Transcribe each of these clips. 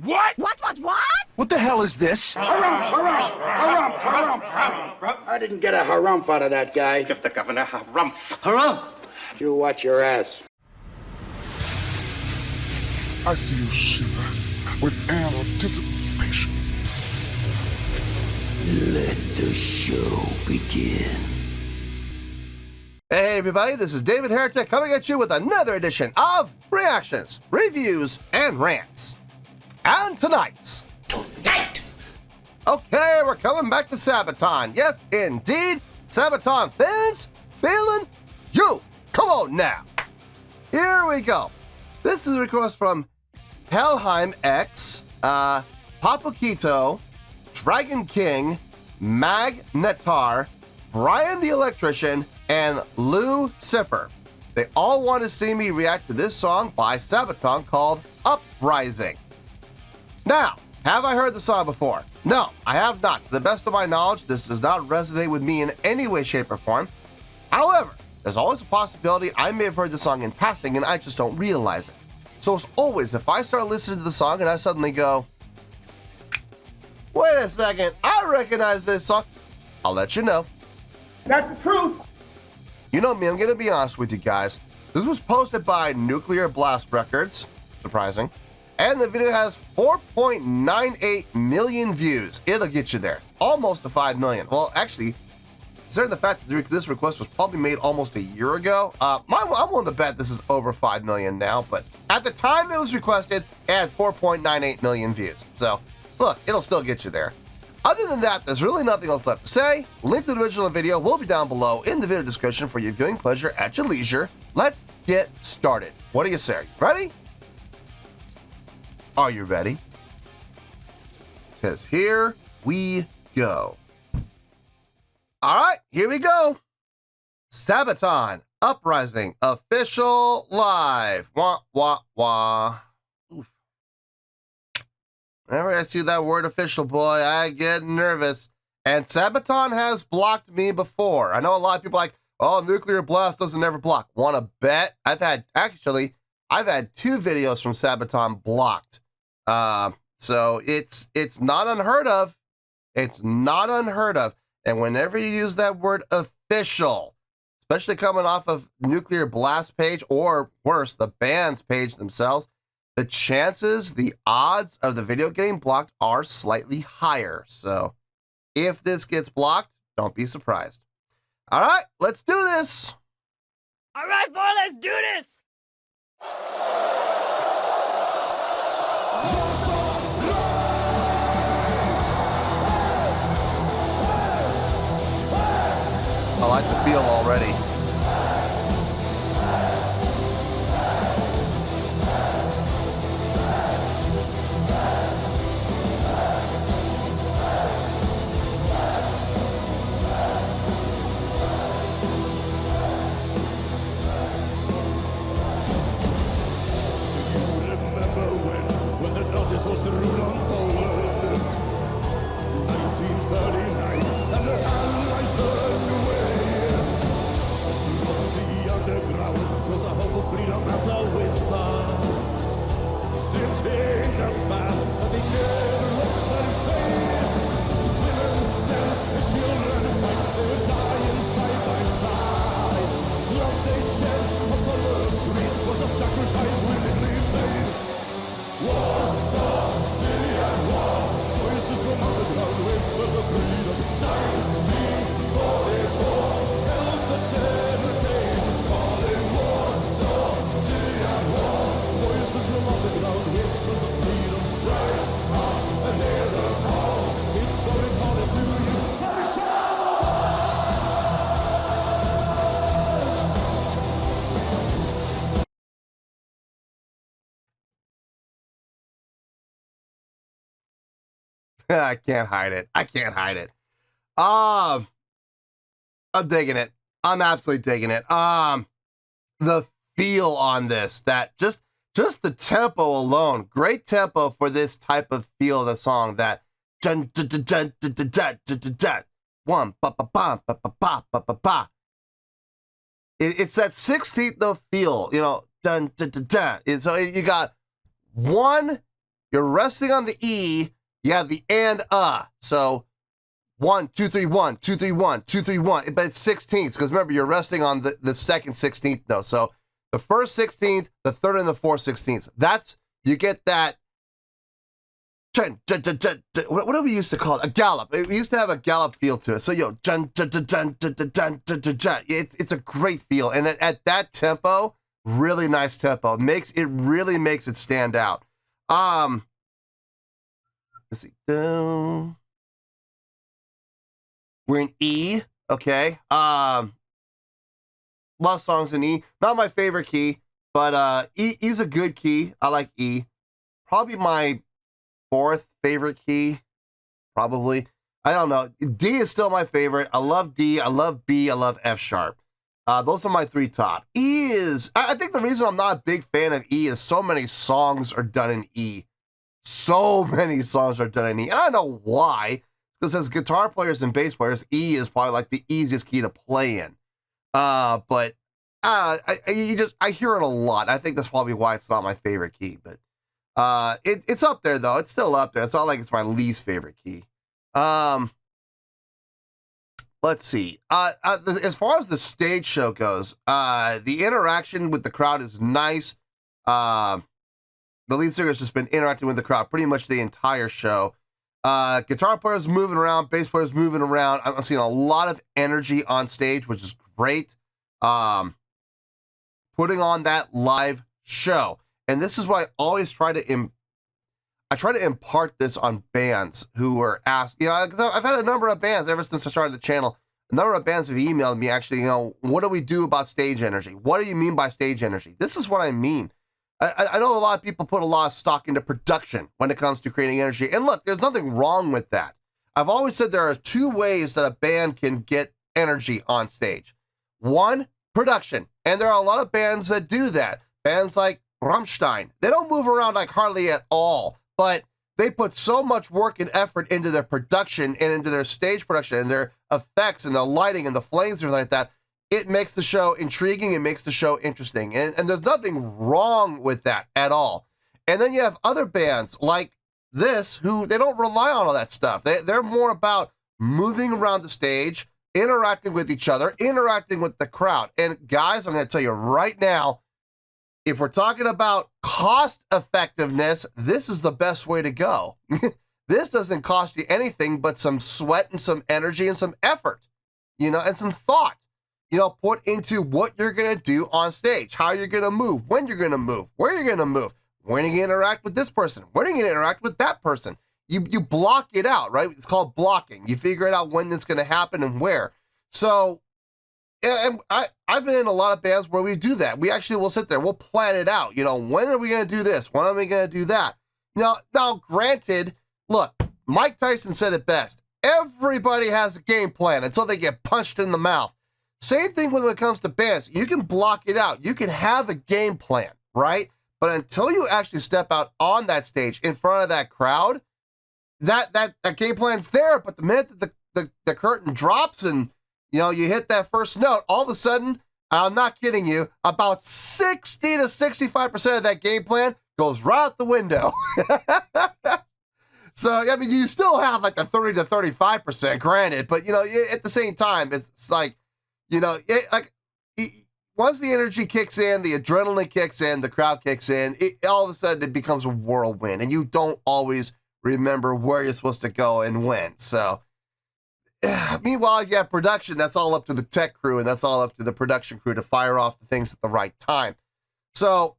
What? What? What the hell is this? Harumph. I didn't get a harumph out of that guy. Give the governor harumph. Harumph? You watch your ass. I see you shiver with anticipation. Let the show begin. Hey everybody, this is David Heretic coming at you with another edition of Reactions, Reviews, and Rants. And tonight, okay, we're coming back to Sabaton. Yes, indeed, Sabaton Fans FEELIN YOU. Come on now. Here we go. This is a request from Helheim X, Papakito, Dragon King, Mag Netar, Brian the Electrician, and Lou Cipher. They all want to see me react to this song by Sabaton called Uprising. Now, have I heard the song before? No, I have not. To the best of my knowledge, this does not resonate with me in any way, shape, or form. However, there's always a possibility I may have heard the song in passing and I just don't realize it. So as always, if I start listening to the song and I suddenly go, wait a second, I recognize this song, I'll let you know. That's the truth. You know me, I'm gonna be honest with you guys. This was posted by Nuclear Blast Records, surprising, and the video has 4.98 million views. It'll get you there, almost to 5 million. Well, actually, considering the fact that this request was probably made almost a year ago, I'm willing to bet this is over 5 million now, but at the time it was requested, it had 4.98 million views. So, look, it'll still get you there. Other than that, there's really nothing else left to say. Link to the original video will be down below in the video description for your viewing pleasure at your leisure. Let's get started. What do you say? Ready? Are you ready? Because here we go. All right, here we go. Sabaton Uprising official live. Wah, wah, wah. Oof. Whenever I see that word official, boy, I get nervous. And Sabaton has blocked me before. I know a lot of people are like, oh, Nuclear Blast doesn't ever block. Want to bet? I've had 2 videos from Sabaton blocked. So it's not unheard of. It's not unheard of. And whenever you use that word official, especially coming off of Nuclear Blast page, or worse, the band's page themselves, the chances, the odds of the video getting blocked are slightly higher. So if this gets blocked, don't be surprised. All right, let's do this. All right, boy, let's do this. I like the feel already. Was the rule on Poland, 1939, and the Allies burned away. The underground was a hope of freedom as a whisper, sitting a span, but they never lost their faith. Women, men, and children fight, they were dying side by side. Blood they shed upon the street was a sacrifice willingly paid. War, Syrian war, voices from underground, whispers of freedom. 1944, held the never came. Calling war, Syrian war, voices from underground, whispers of freedom. Rise up and hear the call. History calling to you. I can't hide it. I can't hide it. I'm digging it. I'm absolutely digging it. The feel on this, that just the tempo alone, great tempo for this type of feel of the song. That dun dun dun dun dun dun dun dun dun dun, one ba ba ba ba ba ba ba ba ba. It's that 16th note feel, you know, dun dun dun dun. So you got one you're resting on the E, you have the and So 1, 2, 3, 1, 2, 3, 1, 2, 3, 1. But it's 16ths, because remember, you're resting on the second 16th note. So the first 16th, the third and the fourth 16th. That's, you get that, what do we used to call it? A gallop. We used to have a gallop feel to it. So, it's a great feel. And then at that tempo, really nice tempo. It really makes it stand out. Let's see. We're in E, okay. A lot of songs in E. Not my favorite key, but E's a good key. I like E. Probably my fourth favorite key, probably. I don't know. D is still my favorite. I love D. I love B. I love F sharp. Those are my three top. E is, I think the reason I'm not a big fan of E is so many songs are done in E. So many songs are done in E. And I know why. Because as guitar players and bass players, E is probably like the easiest key to play in. But I hear it a lot. I think that's probably why it's not my favorite key. But it's up there though. It's still up there. It's not like it's my least favorite key. Let's see. As far as the stage show goes, the interaction with the crowd is nice. The lead singer has just been interacting with the crowd pretty much the entire show. Guitar players moving around, bass players moving around. I'm seeing a lot of energy on stage, which is great. Putting on that live show. And this is what I always try to impart this on bands who are asked, because I've had a number of bands ever since I started the channel. A number of bands have emailed me actually, what do we do about stage energy? What do you mean by stage energy? This is what I mean. I know a lot of people put a lot of stock into production when it comes to creating energy. And look, there's nothing wrong with that. I've always said there are two ways that a band can get energy on stage. One, production. And there are a lot of bands that do that. Bands like Rammstein. They don't move around like hardly at all, but they put so much work and effort into their production and into their stage production and their effects and the lighting and the flames and everything like that. It makes the show intriguing. It makes the show interesting. And there's nothing wrong with that at all. And then you have other bands like this who they don't rely on all that stuff. They're more about moving around the stage, interacting with each other, interacting with the crowd. And guys, I'm going to tell you right now, if we're talking about cost effectiveness, this is the best way to go. This doesn't cost you anything but some sweat and some energy and some effort, and some thought, put into what you're going to do on stage, how you're going to move, when you're going to move, where you're going to move, when are you going to interact with this person, when are you going to interact with that person. You block it out, right? It's called blocking. You figure it out when it's going to happen and where. So, and I've been in a lot of bands where we do that. We actually will sit there. We'll plan it out. When are we going to do this? When are we going to do that? Now, granted, look, Mike Tyson said it best. Everybody has a game plan until they get punched in the mouth. Same thing when it comes to bands. You can block it out. You can have a game plan, right? But until you actually step out on that stage in front of that crowd, that game plan's there. But the minute that the curtain drops and you hit that first note, all of a sudden, I'm not kidding you, about 60 to 65% of that game plan goes right out the window. So, I mean, you still have like the 30 to 35%, granted, but, at the same time, it's like, once the energy kicks in, the adrenaline kicks in, the crowd kicks in, all of a sudden it becomes a whirlwind, and you don't always remember where you're supposed to go and when. So, meanwhile, if you have production, that's all up to the tech crew, and that's all up to the production crew to fire off the things at the right time. So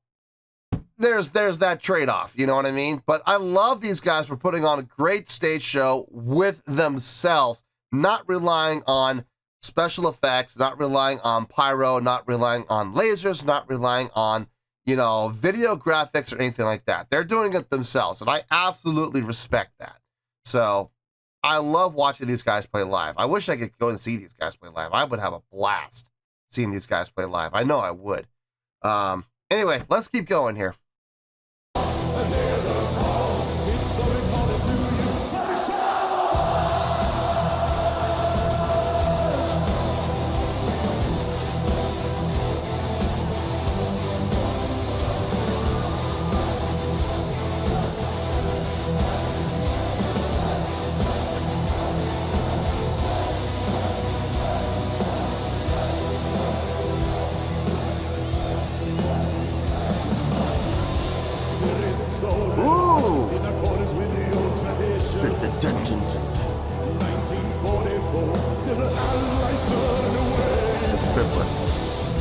there's that trade-off, you know what I mean? But I love these guys for putting on a great stage show with themselves, not relying on special effects, not relying on pyro, not relying on lasers, not relying on, video graphics or anything like that. They're doing it themselves, and I absolutely respect that. So I love watching these guys play live. I wish I could go and see these guys play live. I would have a blast seeing these guys play live. I know I would. Anyway, let's keep going here. 1944, still the allies burning away. Triplet.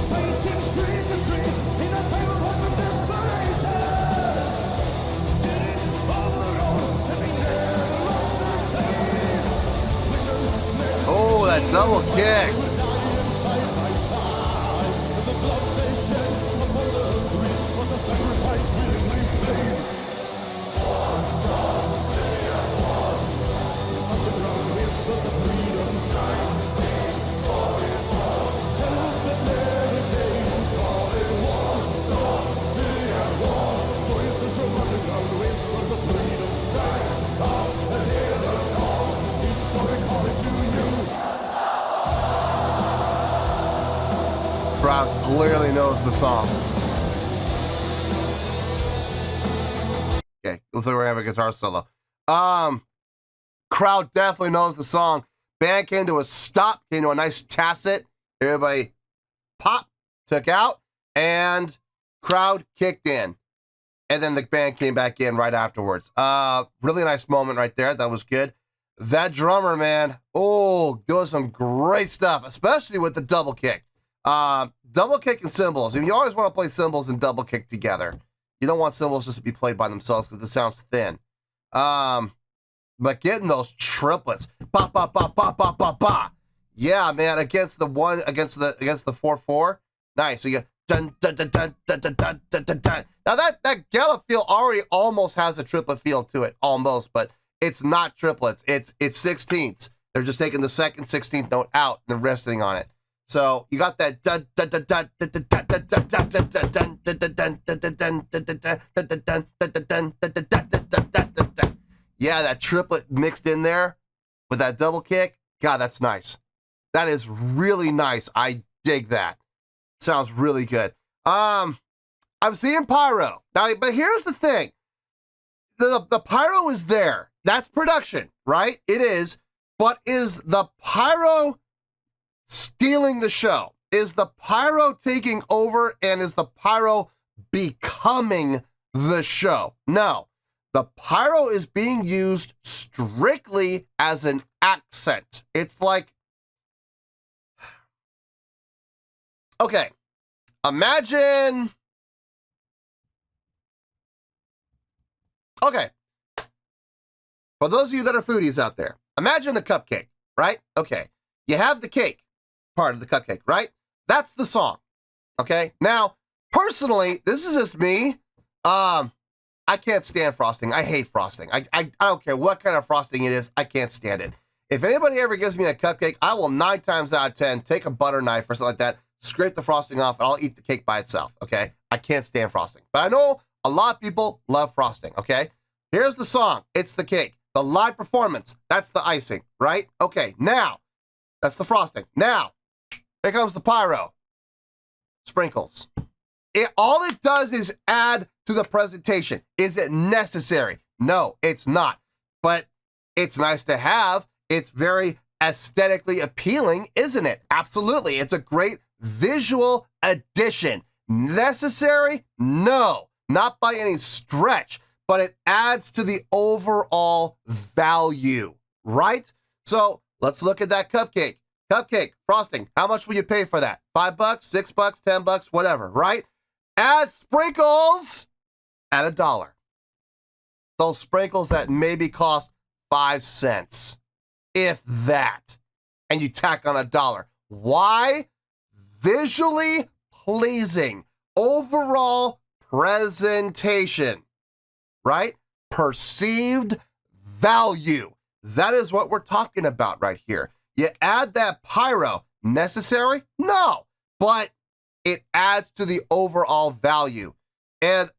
Fighting street to street in a time of hope and desperation. Did it on their own, and they never lost their faith. Oh, that double kick. Dying side by side, and the blood they shed upon the street was a sacrifice willingly paid. Underground whispers of freedom. 1944. Help that never came. Calling war, song, city at war. Voices from underground whispers of freedom. Rise, stop, and hear the call. Historic calling to you. Crowd clearly knows the song. Okay, looks like we're having a guitar solo. Crowd definitely knows the song. Band came to a stop, came to a nice tacit. Everybody pop, took out, and crowd kicked in. And then the band came back in right afterwards. Really nice moment right there. That was good. That drummer, man, doing some great stuff, especially with the double kick. Double kick and cymbals. I mean, you always want to play cymbals and double kick together. You don't want cymbals just to be played by themselves because it sounds thin. But getting those triplets, ba ba ba ba ba ba ba. Yeah, man, against the 4/4. Nice. So you dun dun dun dun dun dun dun dun dun dun. Now that gallop feel already almost has a triplet feel to it, almost, but it's not triplets. It's 16ths. They're just taking the second 16th note out and they're resting on it. So you got that dun dun dun dun dun dun dun dun dun dun dun dun dun dun dun dun. Yeah, that triplet mixed in there with that double kick. God, that's nice. That is really nice. I dig that. Sounds really good. I'm seeing pyro now, but here's the thing: the pyro is there. That's production, right? It is. But is the pyro stealing the show? Is the pyro taking over, and is the pyro becoming the show? No. The pyro is being used strictly as an accent. It's like, okay, imagine, okay, for those of you that are foodies out there, imagine a cupcake, right? Okay, you have the cake part of the cupcake, right? That's the song, okay? Now, personally, this is just me. I can't stand frosting. I hate frosting. I don't care what kind of frosting it is. I can't stand it. If anybody ever gives me a cupcake, I will 9 times out of 10 take a butter knife or something like that, scrape the frosting off, and I'll eat the cake by itself, okay? I can't stand frosting. But I know a lot of people love frosting, okay? Here's the song. It's the cake. The live performance, that's the icing, right? Okay, now, that's the frosting. Now, here comes the pyro. Sprinkles. All it does is add to the presentation. Is it necessary? No, it's not. But it's nice to have. It's very aesthetically appealing, isn't it? Absolutely. It's a great visual addition. Necessary? No, not by any stretch, but it adds to the overall value, right? So let's look at that cupcake. Cupcake, frosting, how much will you pay for that? $5, $6, $10, whatever, right? Add sprinkles at $1. Those sprinkles that maybe cost 5 cents, if that, and you tack on $1. Why? Visually pleasing, overall presentation, right? Perceived value. That is what we're talking about right here. You add that pyro. Necessary? No, but it adds to the overall value. And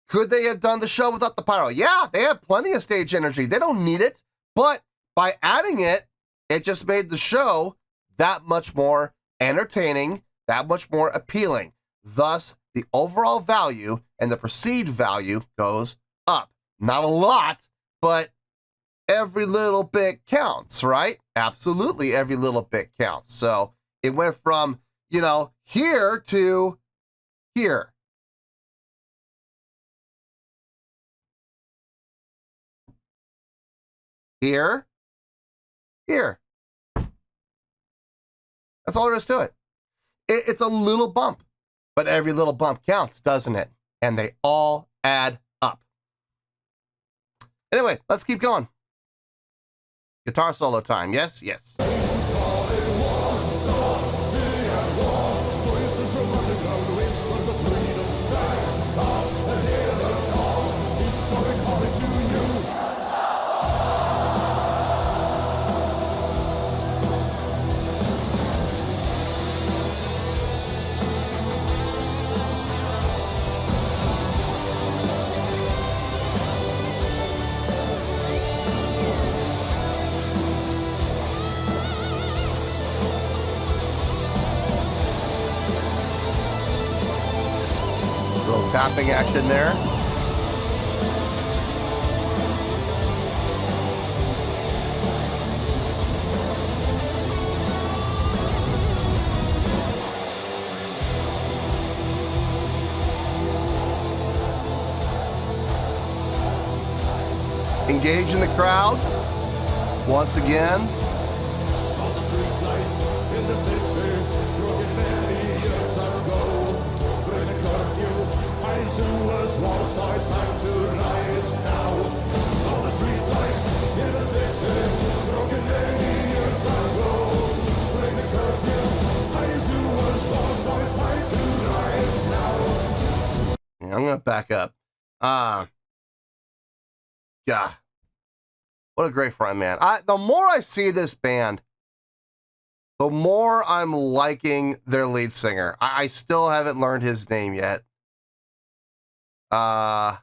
could they have done the show without the pyro? Yeah, they have plenty of stage energy. They don't need it. But by adding it, it just made the show that much more entertaining, that much more appealing. Thus, the overall value and the perceived value goes up. Not a lot, but every little bit counts, right? Absolutely, every little bit counts. So it went from, here to here. here, here. That's all there is to it. It's a little bump, but every little bump counts, doesn't it? And they all add up. Anyway, let's keep going. Guitar solo time. Yes, yes. Little tapping action there. Engage in the crowd once again. On the street lights in the city, broken many years ago. When a curfew, I soon was wall size, time to rise now. On the street lights in the city, broken many years ago. When a curfew, I soon was wall size, time to rise now. Yeah, I'm gonna back up. Yeah. What a great frontman. The more I see this band, the more I'm liking their lead singer. I still haven't learned his name yet. God.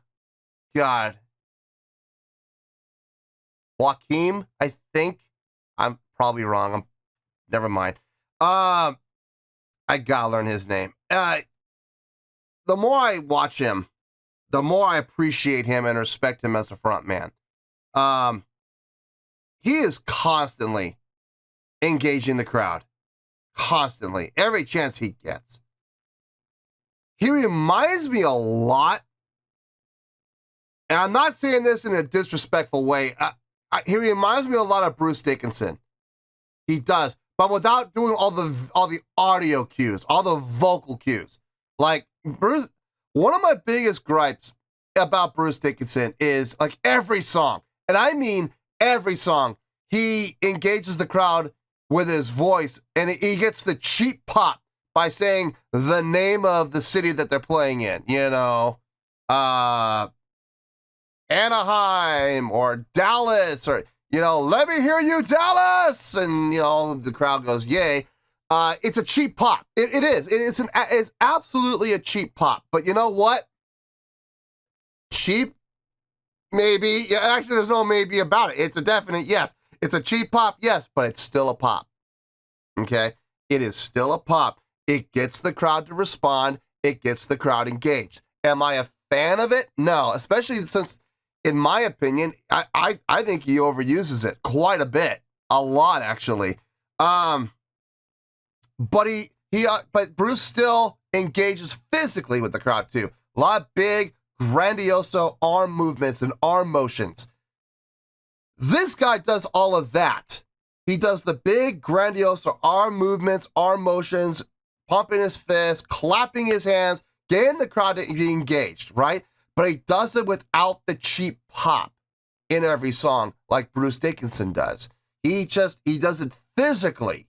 Joaquim, I think. I'm probably wrong. Never mind. I gotta learn his name. The more I watch him, the more I appreciate him and respect him as a frontman. He is constantly engaging the crowd. Constantly. Every chance he gets. He reminds me a lot, and I'm not saying this in a disrespectful way, he reminds me a lot of Bruce Dickinson. He does, but without doing all the audio cues, all the vocal cues. Like, Bruce, one of my biggest gripes about Bruce Dickinson is, like, every song, and I mean every song, he engages the crowd with his voice, and he gets the cheap pop by saying the name of the city that they're playing in. You know, Anaheim or Dallas, or, you know, let me hear you, Dallas, and, you know, the crowd goes, yay. It's a cheap pop. It is. It's absolutely a cheap pop. But you know what? Cheap? Maybe. Yeah, actually, there's no maybe about it. It's a definite yes. It's a cheap pop, yes, but it's still a pop. Okay? It is still a pop. It gets the crowd to respond. It gets the crowd engaged. Am I a fan of it? No, especially since, in my opinion, I think he overuses it quite a bit. A lot, actually. But but Bruce still engages physically with the crowd too. A lot of big, grandioso arm movements and arm motions. This guy does all of that. He does the big, grandiose arm movements, arm motions, pumping his fist, clapping his hands, getting the crowd to be engaged, right? But he does it without the cheap pop in every song like Bruce Dickinson does. He does it physically,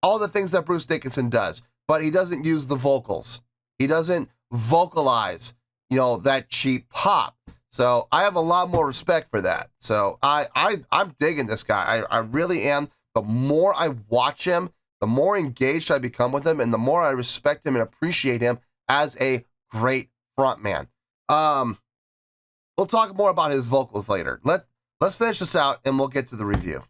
all the things that Bruce Dickinson does, but he doesn't use the vocals. He doesn't vocalize, you know, that cheap pop. So I have a lot more respect for that. So I'm digging this guy. I really am. The more I watch him, the more engaged I become with him, and the more I respect him and appreciate him as a great frontman. We'll talk more about his vocals later. Let's finish this out and we'll get to the review.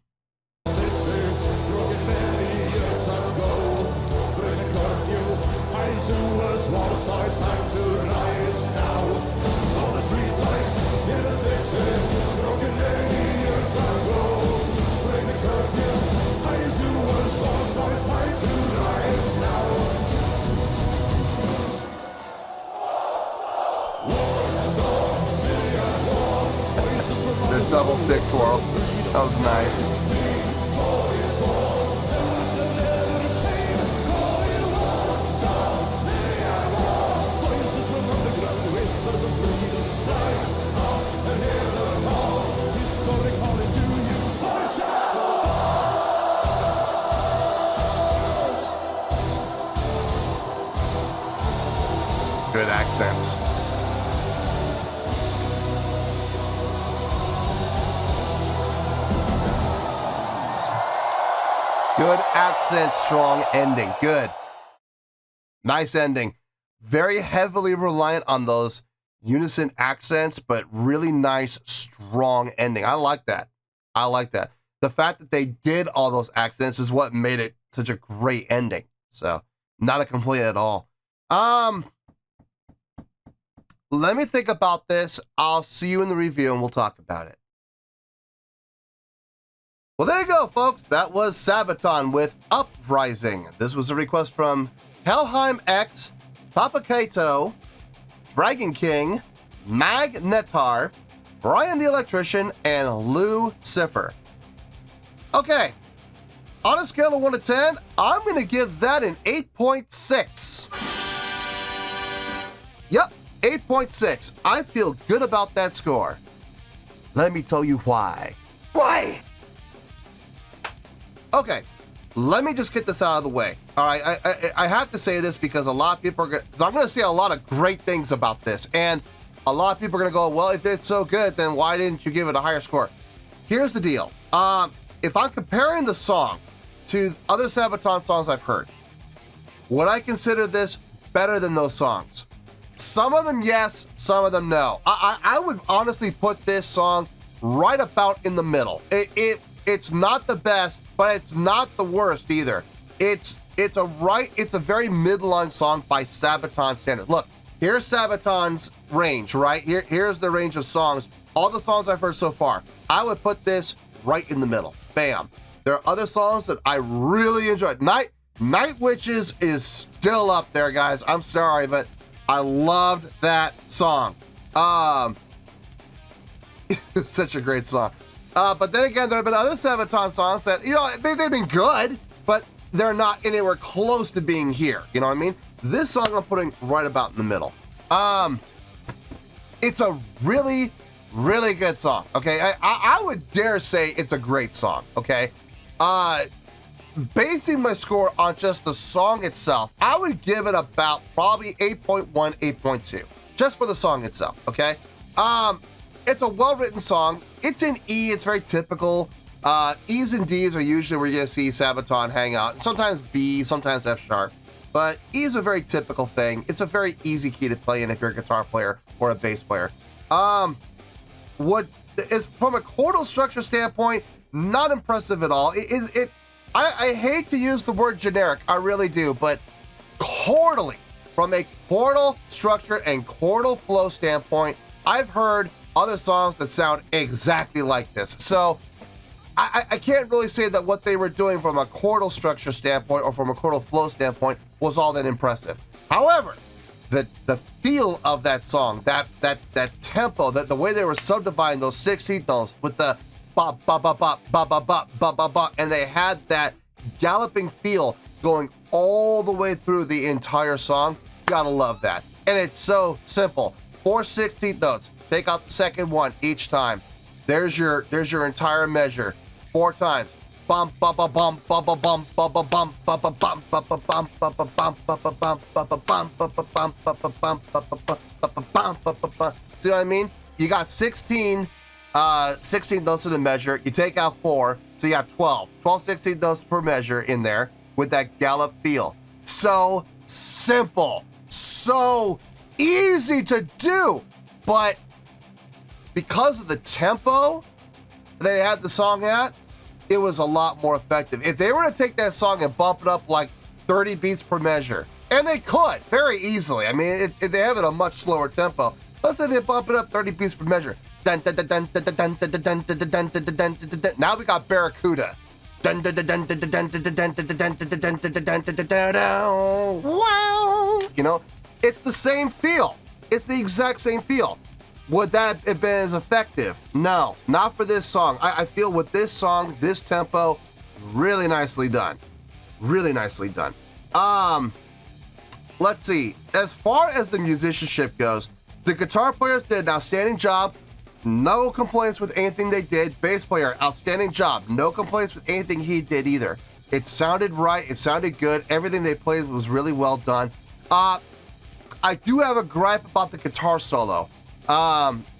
The double stick twirl. That was nice. Good accents. Good accent, strong ending. Good. Nice ending. Very heavily reliant on those unison accents, but really nice, strong ending. I like that. I like that. The fact that they did all those accents is what made it such a great ending. So, not a complaint at all. Let me think about this. I'll see you in the review and we'll talk about it. Well, there you go, folks. That was Sabaton with Uprising. This was a request from Helheim X, Papa Kato, Dragon King, Magnetar, Brian the Electrician, and Lou Cipher. Okay, on a scale of 1 to 10, I'm going to give that an 8.6. Yep, 8.6. I feel good about that score. Let me tell you why. Why? Okay, let me just get this out of the way. All right, I have to say this because a lot of people are going to, I'm going to say a lot of great things about this, and a lot of people are going to go, well, if it's so good, then why didn't you give it a higher score? Here's the deal. If I'm comparing the song to other Sabaton songs I've heard, would I consider this better than those songs? Some of them, yes. Some of them, no. I would honestly put this song right about in the middle. It's not the best, but it's not the worst either. It's a very midline song by Sabaton standards. Look, here's Sabaton's range, right? Here's the range of songs. All the songs I've heard so far. I would put this right in the middle. Bam. There are other songs that I really enjoyed. Night Witches is still up there, guys. I'm sorry, but I loved that song. It's such a great song. But then again, there have been other Sabaton songs that, you know, they've been good, but they're not anywhere close to being here. You know what I mean? This song I'm putting right about in the middle. It's a really, really good song. Okay, I would dare say it's a great song. Okay, basing my score on just the song itself, I would give it about probably 8.1, 8.2, just for the song itself. Okay, it's a well-written song. It's in E. It's very typical. E's and D's are usually where you're gonna see Sabaton hang out. Sometimes B, sometimes F sharp. But E is a very typical thing. It's a very easy key to play in if you're a guitar player or a bass player. What is from a chordal structure standpoint, not impressive at all. I hate to use the word generic, I really do, but chordally, from a chordal structure and chordal flow standpoint, I've heard other songs that sound exactly like this. So I can't really say that what they were doing from a chordal structure standpoint or from a chordal flow standpoint was all that impressive. However, the feel of that song, that tempo, the way they were subdividing those 16th notes with the ba ba ba ba ba ba ba ba ba ba, and they had that galloping feel going all the way through the entire song. Gotta love that. And it's so simple. 4 16th notes. Take out the second one each time. There's your entire measure. 4 times. Bum ba ba bum ba ba bum ba ba bum ba ba bum ba ba bum ba ba bum ba ba bum ba ba bum ba ba bum ba ba bum ba ba bum ba ba bum ba ba bum. See what I mean? You got 16 notes in the measure. You take out 4, so you have 12. 16 notes per measure in there with that gallop feel. So simple, so easy to do, but because of the tempo they had the song at, it was a lot more effective. If they were to take that song and bump it up like 30 beats per measure, and they could very easily. I mean, if they have it a much slower tempo. Let's say they bump it up 30 beats per measure. Now we got Barracuda. Wow. You know, it's the same feel. It's the exact same feel. Would that have been as effective? No, not for this song. I feel with this song, this tempo, really nicely done. Really nicely done. Let's see. As far as the musicianship goes, the guitar players did an outstanding job. No complaints with anything they did. Bass player, outstanding job. No complaints with anything he did either. It sounded right. It sounded good. Everything they played was really well done. I do have a gripe about the guitar solo.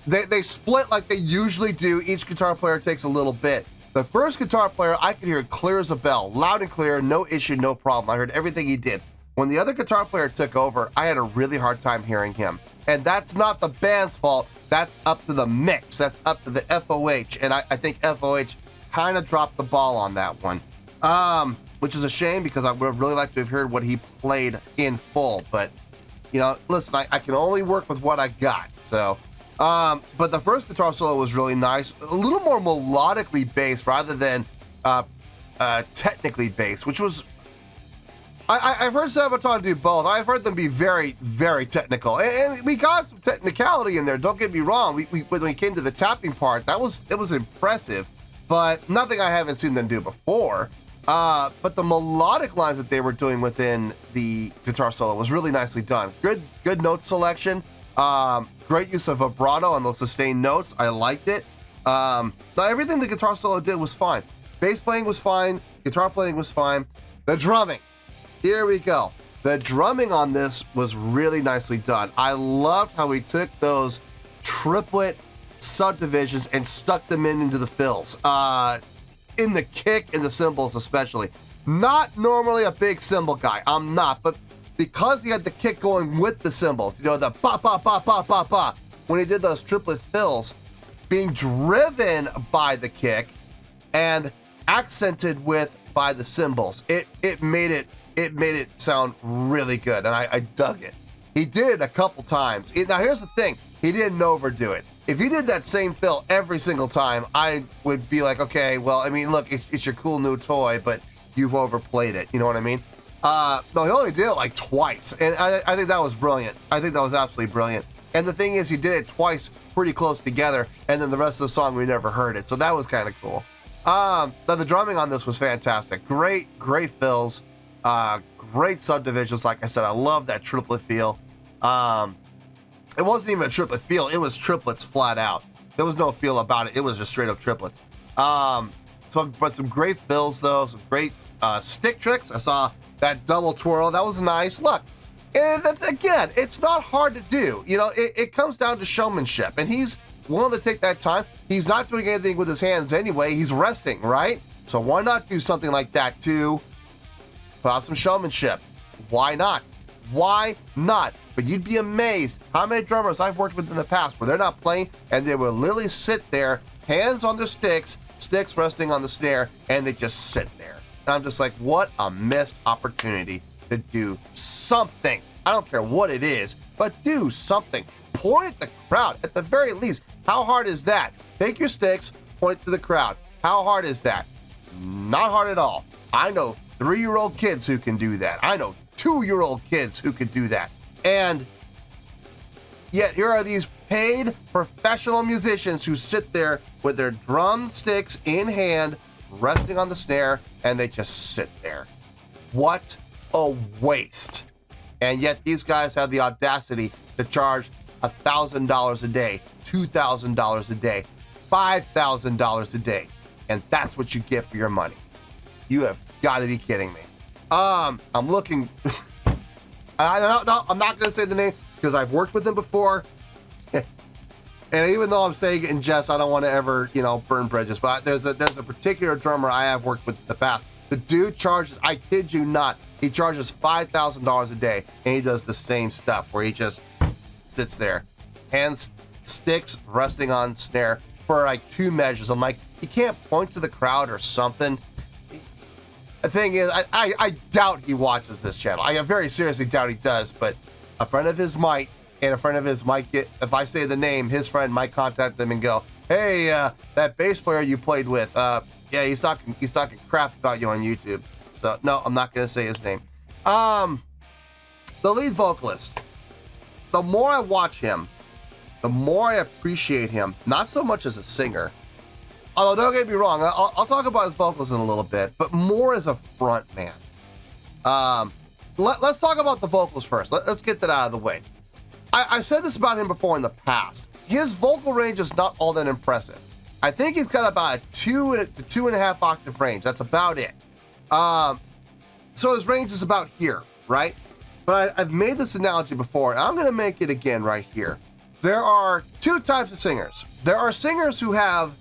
They split like they usually do. Each guitar player takes a little bit. The first guitar player, I could hear clear as a bell, loud and clear, no issue, no problem. I heard everything he did. When the other guitar player took over, I had a really hard time hearing him. And that's not the band's fault. That's up to the mix. That's up to the FOH. And I think FOH kind of dropped the ball on that one. Which is a shame because I would have really liked to have heard what he played in full. But, you know, listen, I can only work with what I got. So, but the first guitar solo was really nice. A little more melodically based rather than technically based, which was... I've heard Sabaton do both. I've heard them be very, very technical. And we got some technicality in there, don't get me wrong. When we came to the tapping part, it was impressive, but nothing I haven't seen them do before. But the melodic lines that they were doing within the guitar solo was really nicely done. Good note selection. Great use of vibrato on those sustained notes. I liked it. Everything the guitar solo did was fine. Bass playing was fine. Guitar playing was fine. The drumming. Here we go. The drumming on this was really nicely done. I loved how he took those triplet subdivisions and stuck them into the fills. In the kick and the cymbals especially. Not normally a big cymbal guy. I'm not, but because he had the kick going with the cymbals, you know, the ba ba ba ba ba ba, when he did those triplet fills, being driven by the kick and accented with by the cymbals, it made it sound really good, and I dug it. He did it a couple times. Now here's the thing, he didn't overdo it. If he did that same fill every single time, I would be like, okay, well, I mean, look, it's your cool new toy, but you've overplayed it, you know what I mean? No, he only did it like twice, and I think that was brilliant. I think that was absolutely brilliant. And the thing is, he did it twice pretty close together, and then the rest of the song, we never heard it, so that was kind of cool. Now the drumming on this was fantastic. Great fills. Great subdivisions. Like I said, I love that triplet feel. It wasn't even a triplet feel, it was triplets flat out. There was no feel about it, it was just straight up triplets. But some great fills though, some great stick tricks. I saw that double twirl, that was nice. Look, and again, it's not hard to do. You know, it comes down to showmanship, and he's willing to take that time. He's not doing anything with his hands anyway, he's resting, right? So why not do something like that to put out some showmanship? Why not? Why not? But you'd be amazed how many drummers I've worked with in the past where they're not playing and they will literally sit there, hands on their sticks resting on the snare, and they just sit there. And I'm just like, what a missed opportunity to do something. I don't care what it is, but do something. Point at the crowd, at the very least. How hard is that? Take your sticks, point to the crowd. How hard is that? Not hard at all. I know 3-year-old kids who can do that. I know 2-year-old kids who could do that. And yet here are these paid professional musicians who sit there with their drumsticks in hand, resting on the snare, and they just sit there. What a waste. And yet these guys have the audacity to charge $1,000 a day, $2,000 a day, $5,000 a day. And that's what you get for your money. You have got to be kidding me. I'm looking. I'm not going to say the name because I've worked with him before. And even though I'm saying it in jest, I don't want to ever, burn bridges. But there's a particular drummer I have worked with in the past. The dude charges, I kid you not, he charges $5,000 a day, and he does the same stuff where he just sits there, hands, sticks resting on snare for like 2 measures. I'm like, he can't point to the crowd or something. The thing is, I doubt he watches this channel. I very seriously doubt he does, but a friend of his might, and a friend of his might get, if I say the name, his friend might contact him and go, hey, that bass player you played with, yeah, he's talking crap about you on YouTube. So, no, I'm not going to say his name. The lead vocalist, the more I watch him, the more I appreciate him, not so much as a singer, although don't get me wrong, I'll talk about his vocals in a little bit, but more as a front man. Let's talk about the vocals first. Let's get that out of the way. I've said this about him before in the past. His vocal range is not all that impressive. I think he's got about a 2 to 2.5 octave range. That's about it. So his range is about here, right? But I've made this analogy before, and I'm going to make it again right here. There are two types of singers. There are singers who have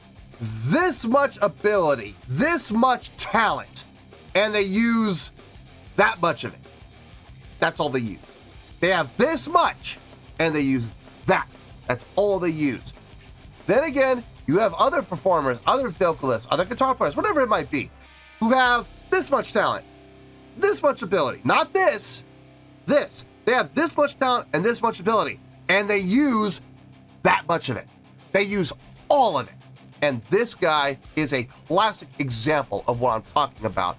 this much ability, this much talent, and they use that much of it. That's all they use. They have this much, and they use that. That's all they use. Then again, you have other performers, other vocalists, other guitar players, whatever it might be, who have this much talent, this much ability. Not this. They have this much talent and this much ability, and they use that much of it. They use all of it. And this guy is a classic example of what I'm talking about.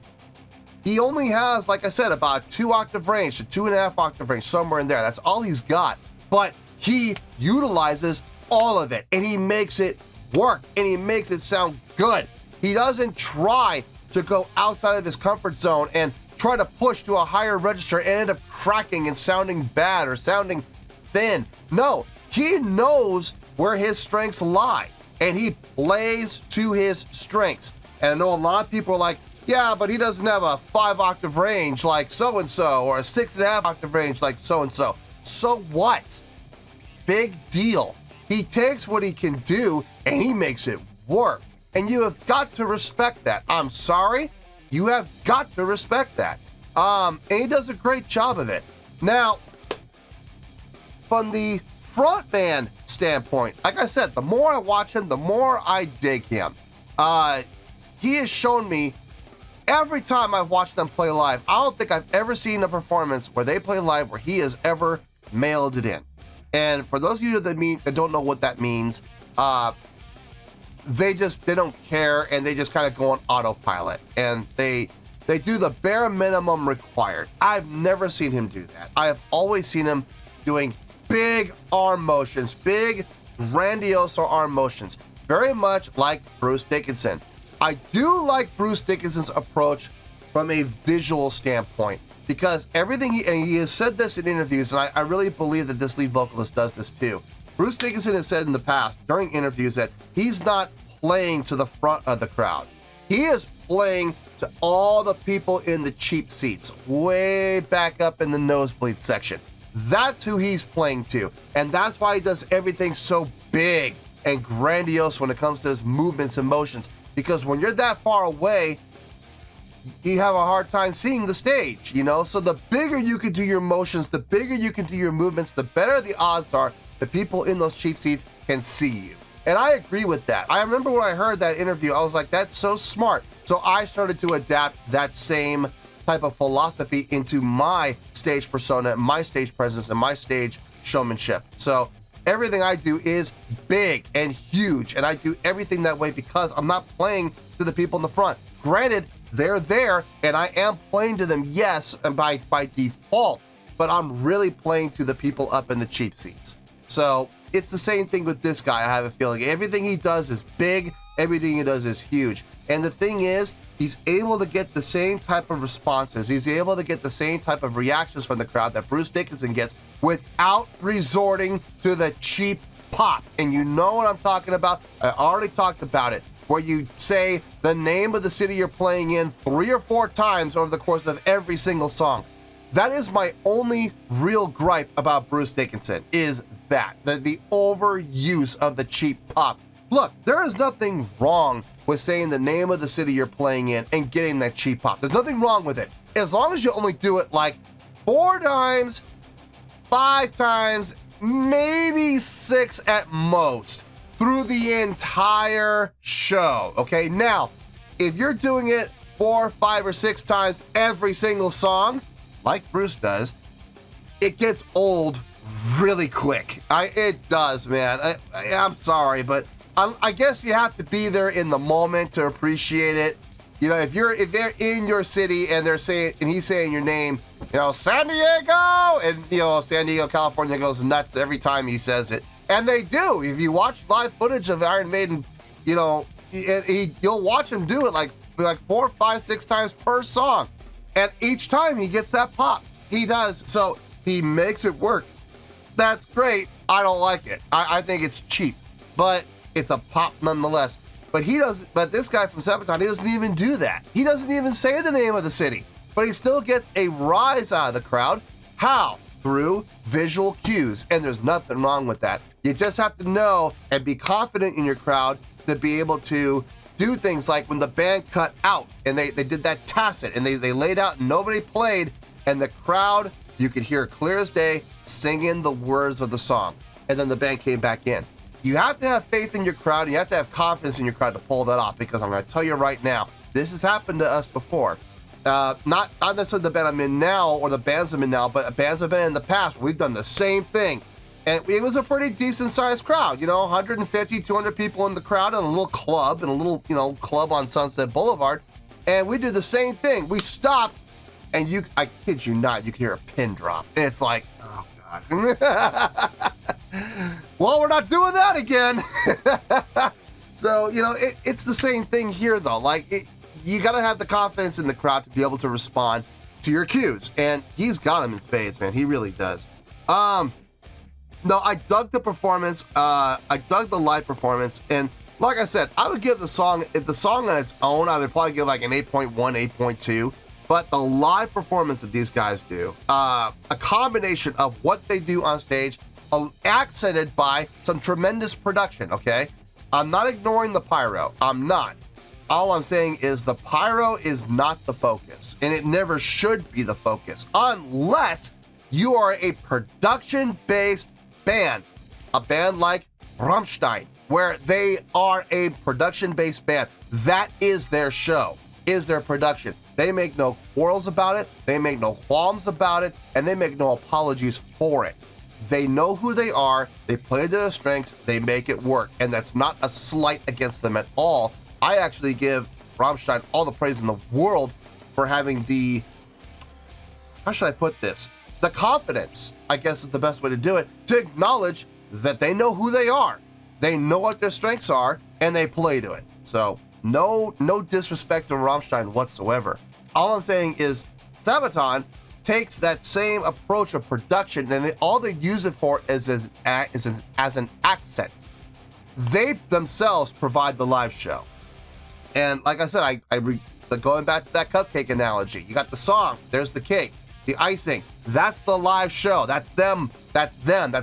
He only has, like I said, about 2 octave range to 2.5 octave range, somewhere in there. That's all he's got. But he utilizes all of it, and he makes it work, and he makes it sound good. He doesn't try to go outside of his comfort zone and try to push to a higher register and end up cracking and sounding bad or sounding thin. No, he knows where his strengths lie, and he plays to his strengths. And I know a lot of people are like, yeah, but he doesn't have a 5 octave range like so-and-so, or a 6.5 octave range like so-and-so. So what? Big deal. He takes what he can do and he makes it work. And you have got to respect that. I'm sorry. You have got to respect that. And he does a great job of it. Now, from the frontman standpoint, like I said, the more I watch him, the more I dig him. He has shown me every time I've watched them play live, I don't think I've ever seen a performance where they play live where he has ever mailed it in. And for those of you that don't know what that means, they don't care, and they just kind of go on autopilot, and they do the bare minimum required. I've never seen him do that. I have always seen him doing big arm motions, big grandiose arm motions, very much like Bruce Dickinson. I do like Bruce Dickinson's approach from a visual standpoint, because everything he has said this in interviews, and I really believe that this lead vocalist does this too. Bruce Dickinson has said in the past during interviews that he's not playing to the front of the crowd. He is playing to all the people in the cheap seats, way back up in the nosebleed section. That's who he's playing to, and that's why he does everything so big and grandiose when it comes to his movements and motions, because when you're that far away, you have a hard time seeing the stage, you know? So the bigger you can do your motions, the bigger you can do your movements, the better the odds are the people in those cheap seats can see you. And I agree with that. I remember when I heard that interview, I was like, that's so smart. So I started to adapt that same type of philosophy into my stage persona, my stage presence, and my stage showmanship. So everything I do is big and huge, and I do everything that way because I'm not playing to the people in the front. Granted, they're there, and I am playing to them, yes, and by default, but I'm really playing to the people up in the cheap seats. So it's the same thing with this guy, I have a feeling. Everything he does is big, everything he does is huge. And the thing is, he's able to get the same type of responses, he's able to get the same type of reactions from the crowd that Bruce Dickinson gets without resorting to the cheap pop. And you know what I'm talking about. I already talked about it, where you say the name of the city you're playing in 3 or 4 times over the course of every single song. That is my only real gripe about Bruce Dickinson, is that, the overuse of the cheap pop. Look, there is nothing wrong with saying the name of the city you're playing in and getting that cheap pop. There's nothing wrong with it, as long as you only do it like 4 times, 5 times, maybe 6 at most through the entire show, okay? Now, if you're doing it 4, 5, or 6 times every single song, like Bruce does, it gets old really quick. It does, man. I'm sorry, but I guess you have to be there in the moment to appreciate it. You know, if they're in your city and he's saying your name, you know, San Diego, and you know, San Diego, California goes nuts every time he says it. And they do. If you watch live footage of Iron Maiden, you know, you'll watch him do it like 4, 5, 6 times per song. And each time he gets that pop. He does. So he makes it work. That's great. I don't like it. I think it's cheap, but it's a pop nonetheless. But this guy from Sabaton, he doesn't even do that. He doesn't even say the name of the city, but he still gets a rise out of the crowd. How? Through visual cues. And there's nothing wrong with that. You just have to know and be confident in your crowd to be able to do things like when the band cut out and they did that tacit and they laid out and nobody played, and the crowd, you could hear clear as day singing the words of the song. And then the band came back in. You have to have faith in your crowd. You have to have confidence in your crowd to pull that off, because I'm going to tell you right now, this has happened to us before. Not necessarily the band I'm in now or the bands I'm in now, but bands I've been in the past. We've done the same thing. And it was a pretty decent sized crowd, 150, 200 people in the crowd in a little club, club on Sunset Boulevard. And we did the same thing. We stopped, and I kid you not, you could hear a pin drop. And it's like, oh God. Well, we're not doing that again. So, it's the same thing here though. You gotta have the confidence in the crowd to be able to respond to your cues. And he's got them in spades, man. He really does. No, I dug the performance. I dug the live performance. And like I said, I would give the song on its own, I would probably give like an 8.1, 8.2. But the live performance that these guys do, a combination of what they do on stage, accented by some tremendous production, okay? I'm not ignoring the pyro. I'm not. All I'm saying is the pyro is not the focus, and it never should be the focus unless you are a production-based band, a band like Rammstein, where they are a production-based band. That is their show, is their production. They make no quarrels about it, they make no qualms about it, and they make no apologies for it. They know who they are, they play to their strengths, they make it work, and that's not a slight against them at all. I actually give Rammstein all the praise in the world for having how should I put this? The confidence, I guess is the best way to do it, to acknowledge that they know who they are. They know what their strengths are, and they play to it. So no disrespect to Rammstein whatsoever. All I'm saying is Sabaton takes that same approach of production, and all they use it for is as an accent. They themselves provide the live show. And like I said, going back to that cupcake analogy, you got the song, there's the cake, the icing, that's the live show. That's them. That's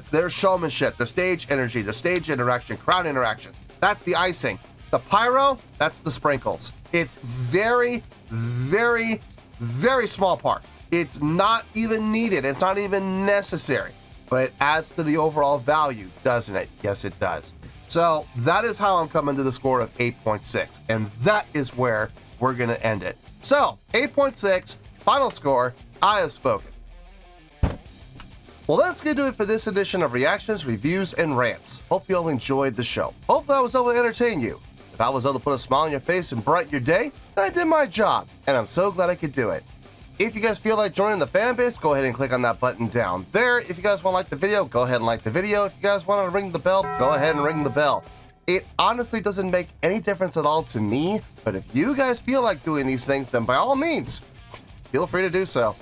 their showmanship, their stage energy, their stage interaction, crowd interaction. That's the icing. The pyro, that's the sprinkles. It's very, very, very small part. It's not even needed. It's not even necessary, but it adds to the overall value, doesn't it? Yes, it does. So that is how I'm coming to the score of 8.6, and that is where we're going to end it. So 8.6, final score, I have spoken. Well, that's going to do it for this edition of Reactions, Reviews, and Rants. Hope you all enjoyed the show. Hopefully I was able to entertain you. If I was able to put a smile on your face and brighten your day, I did my job, and I'm so glad I could do it. If you guys feel like joining the fan base, go ahead and click on that button down there. If you guys want to like the video, go ahead and like the video. If you guys want to ring the bell, go ahead and ring the bell. It honestly doesn't make any difference at all to me, but if you guys feel like doing these things, then by all means, feel free to do so.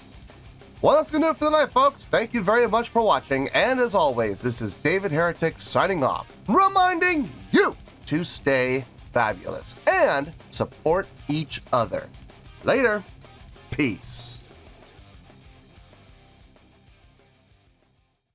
Well, that's going to do it for the night, folks. Thank you very much for watching, and as always, this is David Heretic signing off, reminding you to stay fabulous and support each other. Later. Peace.